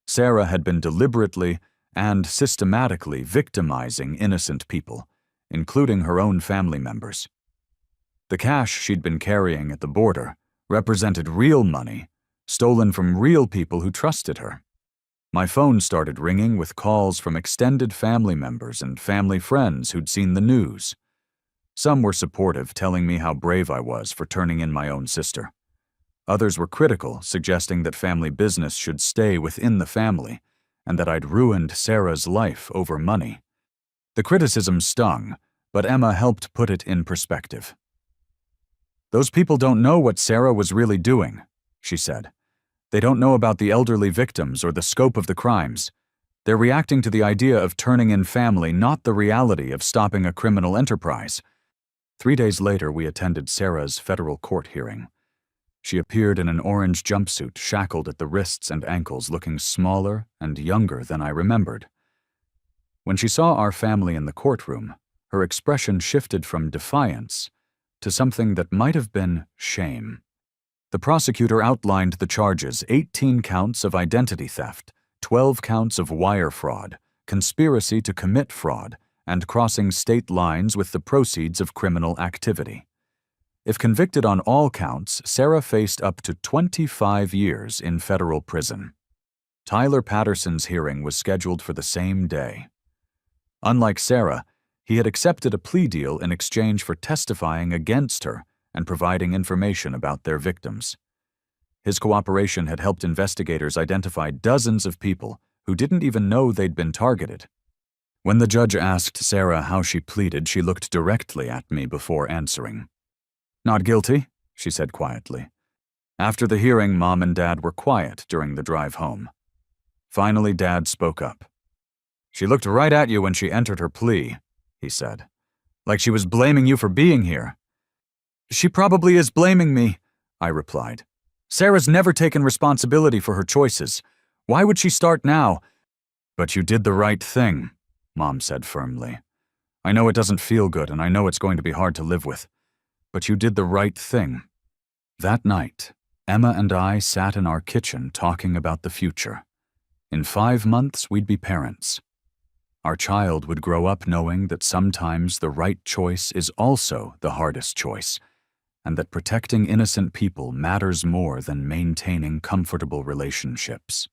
Sarah had been deliberately and systematically victimizing innocent people, including her own family members. The cash she'd been carrying at the border represented real money, stolen from real people who trusted her. My phone started ringing with calls from extended family members and family friends who'd seen the news. Some were supportive, telling me how brave I was for turning in my own sister. Others were critical, suggesting that family business should stay within the family and that I'd ruined Sarah's life over money. The criticism stung, but Emma helped put it in perspective. "Those people don't know what Sarah was really doing," she said. "They don't know about the elderly victims or the scope of the crimes. They're reacting to the idea of turning in family, not the reality of stopping a criminal enterprise." 3 days later, we attended Sarah's federal court hearing. She appeared in an orange jumpsuit, shackled at the wrists and ankles, looking smaller and younger than I remembered. When she saw our family in the courtroom, her expression shifted from defiance to something that might have been shame. The prosecutor outlined the charges: 18 counts of identity theft, 12 counts of wire fraud, conspiracy to commit fraud, and crossing state lines with the proceeds of criminal activity. If convicted on all counts, Sarah faced up to 25 years in federal prison. Tyler Patterson's hearing was scheduled for the same day. Unlike Sarah, he had accepted a plea deal in exchange for testifying against her and providing information about their victims. His cooperation had helped investigators identify dozens of people who didn't even know they'd been targeted. When the judge asked Sarah how she pleaded, she looked directly at me before answering. "Not guilty," she said quietly. After the hearing, Mom and Dad were quiet during the drive home. Finally, Dad spoke up. "She looked right at you when she entered her plea," he said. "Like she was blaming you for being here." "She probably is blaming me," I replied. "Sarah's never taken responsibility for her choices. Why would she start now?" "But you did the right thing," Mom said firmly. "I know it doesn't feel good, and I know it's going to be hard to live with. But you did the right thing." That night, Emma and I sat in our kitchen talking about the future. In 5 months, we'd be parents. Our child would grow up knowing that sometimes the right choice is also the hardest choice, and that protecting innocent people matters more than maintaining comfortable relationships.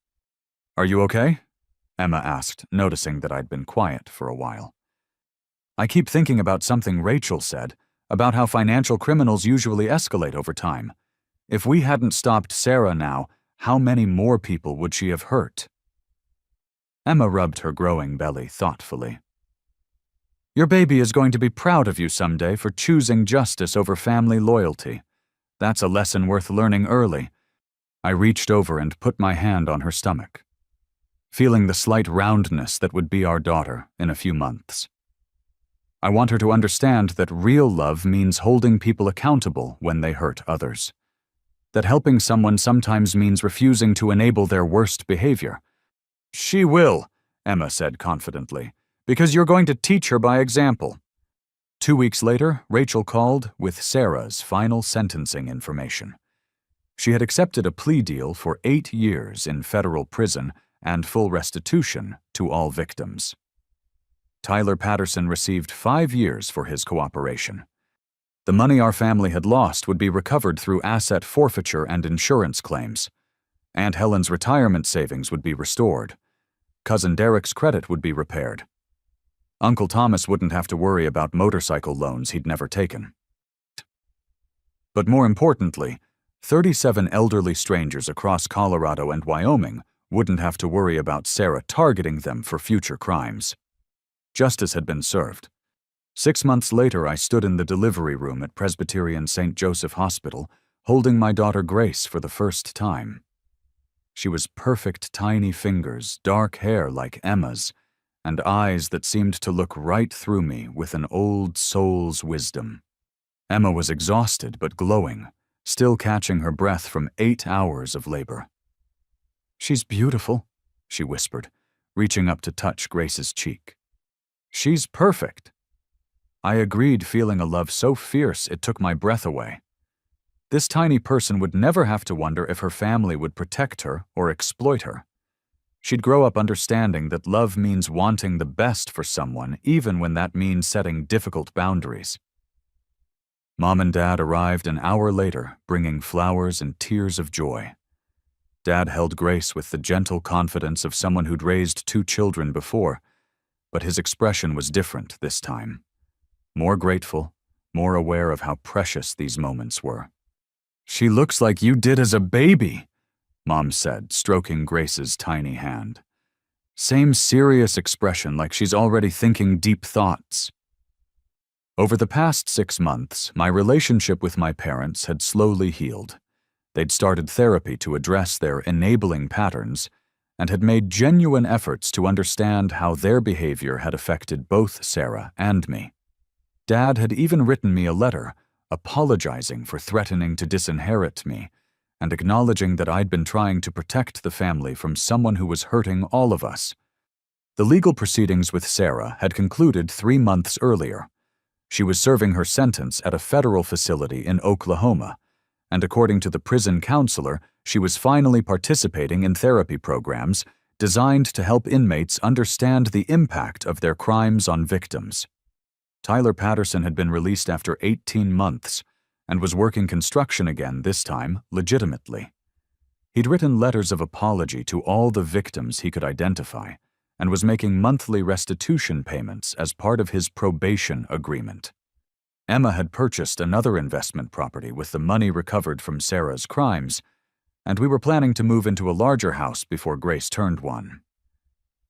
"Are you okay?" Emma asked, noticing that I'd been quiet for a while. "I keep thinking about something Rachel said, about how financial criminals usually escalate over time. If we hadn't stopped Sarah now, how many more people would she have hurt?" Emma rubbed her growing belly thoughtfully. "Your baby is going to be proud of you someday for choosing justice over family loyalty. That's a lesson worth learning early." I reached over and put my hand on her stomach, feeling the slight roundness that would be our daughter in a few months. I want her to understand that real love means holding people accountable when they hurt others. That helping someone sometimes means refusing to enable their worst behavior. "She will," Emma said confidently, "because you're going to teach her by example." 2 weeks later, Rachel called with Sarah's final sentencing information. She had accepted a plea deal for 8 years in federal prison and full restitution to all victims. Tyler Patterson received 5 years for his cooperation. The money our family had lost would be recovered through asset forfeiture and insurance claims. Aunt Helen's retirement savings would be restored. Cousin Derek's credit would be repaired. Uncle Thomas wouldn't have to worry about motorcycle loans he'd never taken. But more importantly, 37 elderly strangers across Colorado and Wyoming wouldn't have to worry about Sarah targeting them for future crimes. Justice had been served. 6 months later, I stood in the delivery room at Presbyterian St. Joseph Hospital, holding my daughter Grace for the first time. She was perfect tiny fingers, dark hair like Emma's, and eyes that seemed to look right through me with an old soul's wisdom. Emma was exhausted but glowing, still catching her breath from 8 hours of labor. "She's beautiful," she whispered, reaching up to touch Grace's cheek. "She's perfect." I agreed, feeling a love so fierce it took my breath away. This tiny person would never have to wonder if her family would protect her or exploit her. She'd grow up understanding that love means wanting the best for someone, even when that means setting difficult boundaries. Mom and Dad arrived an hour later, bringing flowers and tears of joy. Dad held Grace with the gentle confidence of someone who'd raised 2 children before, but his expression was different this time. More grateful, more aware of how precious these moments were. "She looks like you did as a baby," Mom said, stroking Grace's tiny hand. Same serious expression, like she's already thinking deep thoughts. Over the past 6 months, my relationship with my parents had slowly healed. They'd started therapy to address their enabling patterns and had made genuine efforts to understand how their behavior had affected both Sarah and me. Dad had even written me a letter, apologizing for threatening to disinherit me and acknowledging that I'd been trying to protect the family from someone who was hurting all of us. The legal proceedings with Sarah had concluded 3 months earlier. She was serving her sentence at a federal facility in Oklahoma, and according to the prison counselor, she was finally participating in therapy programs designed to help inmates understand the impact of their crimes on victims. Tyler Patterson had been released after 18 months and was working construction again, this time legitimately. He'd written letters of apology to all the victims he could identify and was making monthly restitution payments as part of his probation agreement. Emma had purchased another investment property with the money recovered from Sarah's crimes, and we were planning to move into a larger house before Grace turned 1.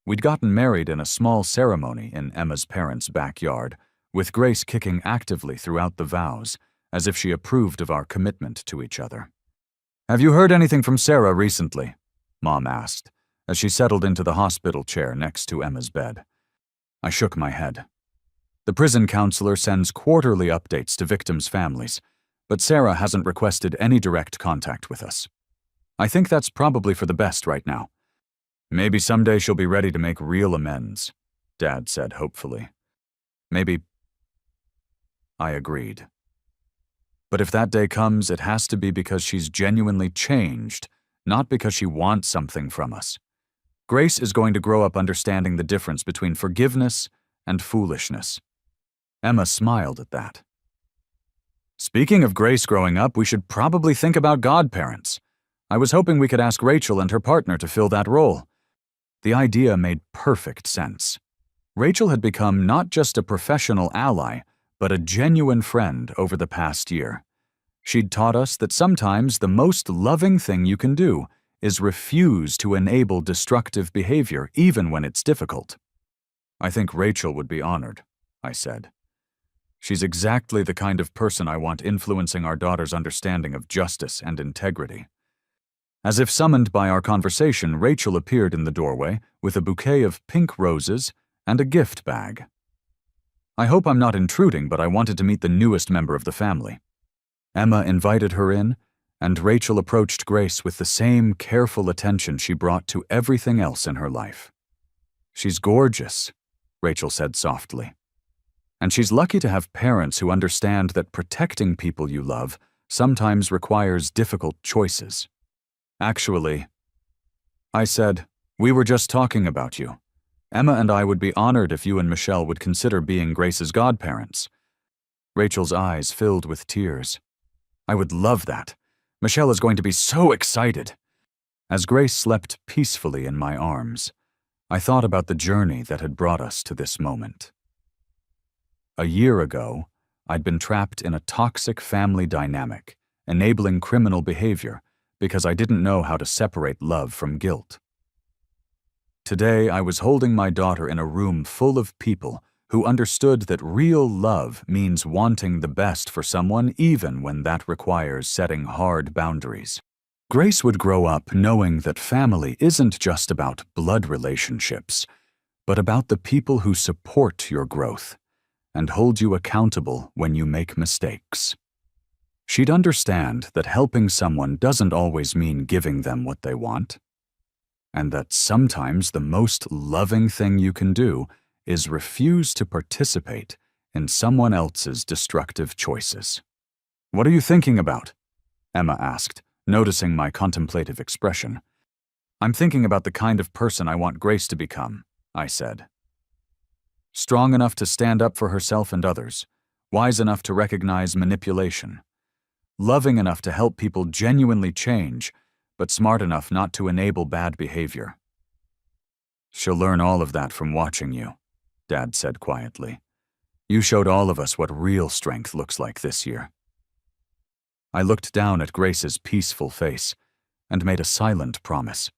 We'd gotten married in a small ceremony in Emma's parents' backyard, with Grace kicking actively throughout the vows, as if she approved of our commitment to each other. "Have you heard anything from Sarah recently?" Mom asked, as she settled into the hospital chair next to Emma's bed. I shook my head. The prison counselor sends quarterly updates to victims' families, but Sarah hasn't requested any direct contact with us. I think that's probably for the best right now. "Maybe someday she'll be ready to make real amends," Dad said hopefully. "Maybe." I agreed. But if that day comes, it has to be because she's genuinely changed, not because she wants something from us. Grace is going to grow up understanding the difference between forgiveness and foolishness. Emma smiled at that. "Speaking of Grace growing up, we should probably think about godparents. I was hoping we could ask Rachel and her partner to fill that role." The idea made perfect sense. Rachel had become not just a professional ally, but a genuine friend over the past year. She'd taught us that sometimes the most loving thing you can do is refuse to enable destructive behavior even when it's difficult. "I think Rachel would be honored," I said. "She's exactly the kind of person I want influencing our daughter's understanding of justice and integrity." As if summoned by our conversation, Rachel appeared in the doorway with a bouquet of pink roses and a gift bag. "I hope I'm not intruding, but I wanted to meet the newest member of the family." Emma invited her in, and Rachel approached Grace with the same careful attention she brought to everything else in her life. "She's gorgeous," Rachel said softly. "And she's lucky to have parents who understand that protecting people you love sometimes requires difficult choices." "Actually," I said, "we were just talking about you. Emma and I would be honored if you and Michelle would consider being Grace's godparents." Rachel's eyes filled with tears. "I would love that. Michelle is going to be so excited." As Grace slept peacefully in my arms, I thought about the journey that had brought us to this moment. A year ago, I'd been trapped in a toxic family dynamic, enabling criminal behavior because I didn't know how to separate love from guilt. Today, I was holding my daughter in a room full of people who understood that real love means wanting the best for someone even when that requires setting hard boundaries. Grace would grow up knowing that family isn't just about blood relationships, but about the people who support your growth and hold you accountable when you make mistakes. She'd understand that helping someone doesn't always mean giving them what they want, and that sometimes the most loving thing you can do is refuse to participate in someone else's destructive choices. "What are you thinking about?" Emma asked, noticing my contemplative expression. "I'm thinking about the kind of person I want Grace to become," I said. "Strong enough to stand up for herself and others, wise enough to recognize manipulation, loving enough to help people genuinely change, but smart enough not to enable bad behavior." "She'll learn all of that from watching you," Dad said quietly. "You showed all of us what real strength looks like this year." I looked down at Grace's peaceful face and made a silent promise.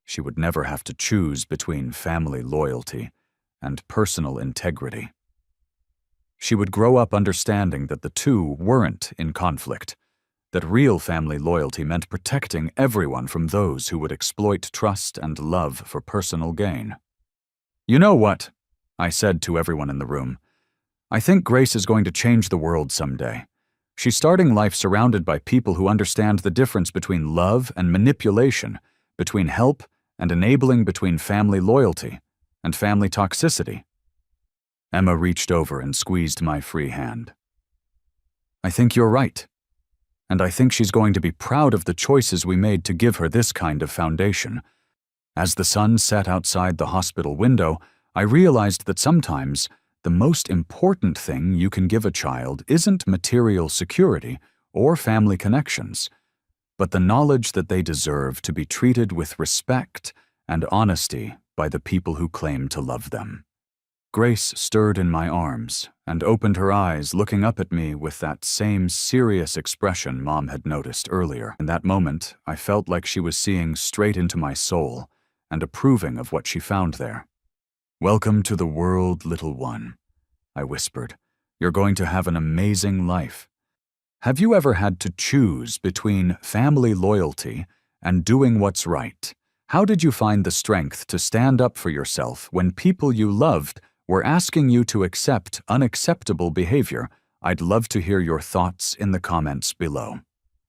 She would never have to choose between family loyalty and personal integrity. She would grow up understanding that the two weren't in conflict, that real family loyalty meant protecting everyone from those who would exploit trust and love for personal gain. "You know what?" I said to everyone in the room. "I think Grace is going to change the world someday. She's starting life surrounded by people who understand the difference between love and manipulation, between help and enabling, between family loyalty and family toxicity." Emma reached over and squeezed my free hand. I think you're right. And I think she's going to be proud of the choices we made to give her this kind of foundation. As the sun set outside the hospital window, I realized that sometimes the most important thing you can give a child isn't material security or family connections, but the knowledge that they deserve to be treated with respect and honesty by the people who claim to love them. Grace stirred in my arms and opened her eyes, looking up at me with that same serious expression Mom had noticed earlier. In that moment, I felt like she was seeing straight into my soul and approving of what she found there. "Welcome to the world, little one," I whispered. "You're going to have an amazing life." Have you ever had to choose between family loyalty and doing what's right? How did you find the strength to stand up for yourself when people you loved were asking you to accept unacceptable behavior? I'd love to hear your thoughts in the comments below.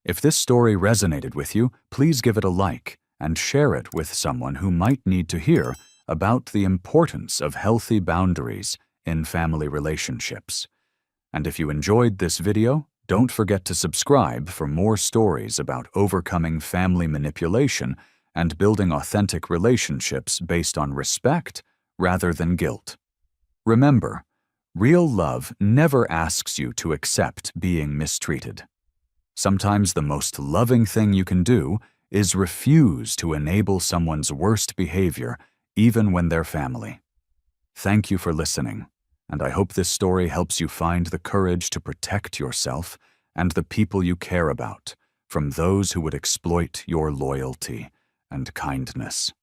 If this story resonated with you, please give it a like and share it with someone who might need to hear about the importance of healthy boundaries in family relationships. And if you enjoyed this video, don't forget to subscribe for more stories about overcoming family manipulation and building authentic relationships based on respect rather than guilt. Remember, real love never asks you to accept being mistreated. Sometimes the most loving thing you can do is refuse to enable someone's worst behavior, even when they're family. Thank you for listening, and I hope this story helps you find the courage to protect yourself and the people you care about from those who would exploit your loyalty and kindness.